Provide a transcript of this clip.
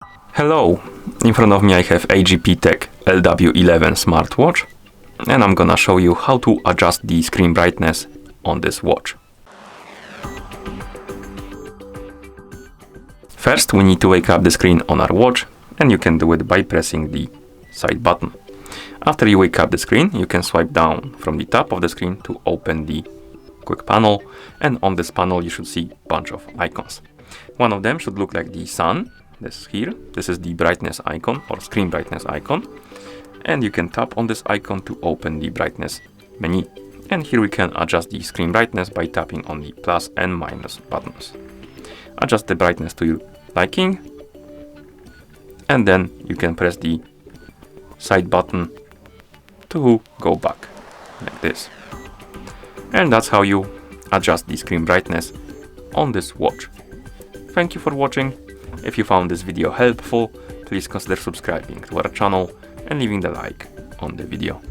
Hello, in front of me I have AGPTEK LW11 smartwatch, and I'm gonna show you how to adjust the screen brightness on this watch. First we need to wake up the screen on our watch, and you can do it by pressing the side button. After you wake up the screen, you can swipe down from the top of the screen to open the quick panel, and on this panel you should see a bunch of icons. One of them should look like the sun. This here, this is the brightness icon or screen brightness icon, and you can tap on this icon to open the brightness menu. And here we can adjust the screen brightness by tapping on the plus and minus buttons. Adjust the brightness to your liking, and then you can press the side button to go back like this. And that's how you adjust the screen brightness on this watch. Thank you for watching. If you found this video helpful, please consider subscribing to our channel and leaving the like on the video.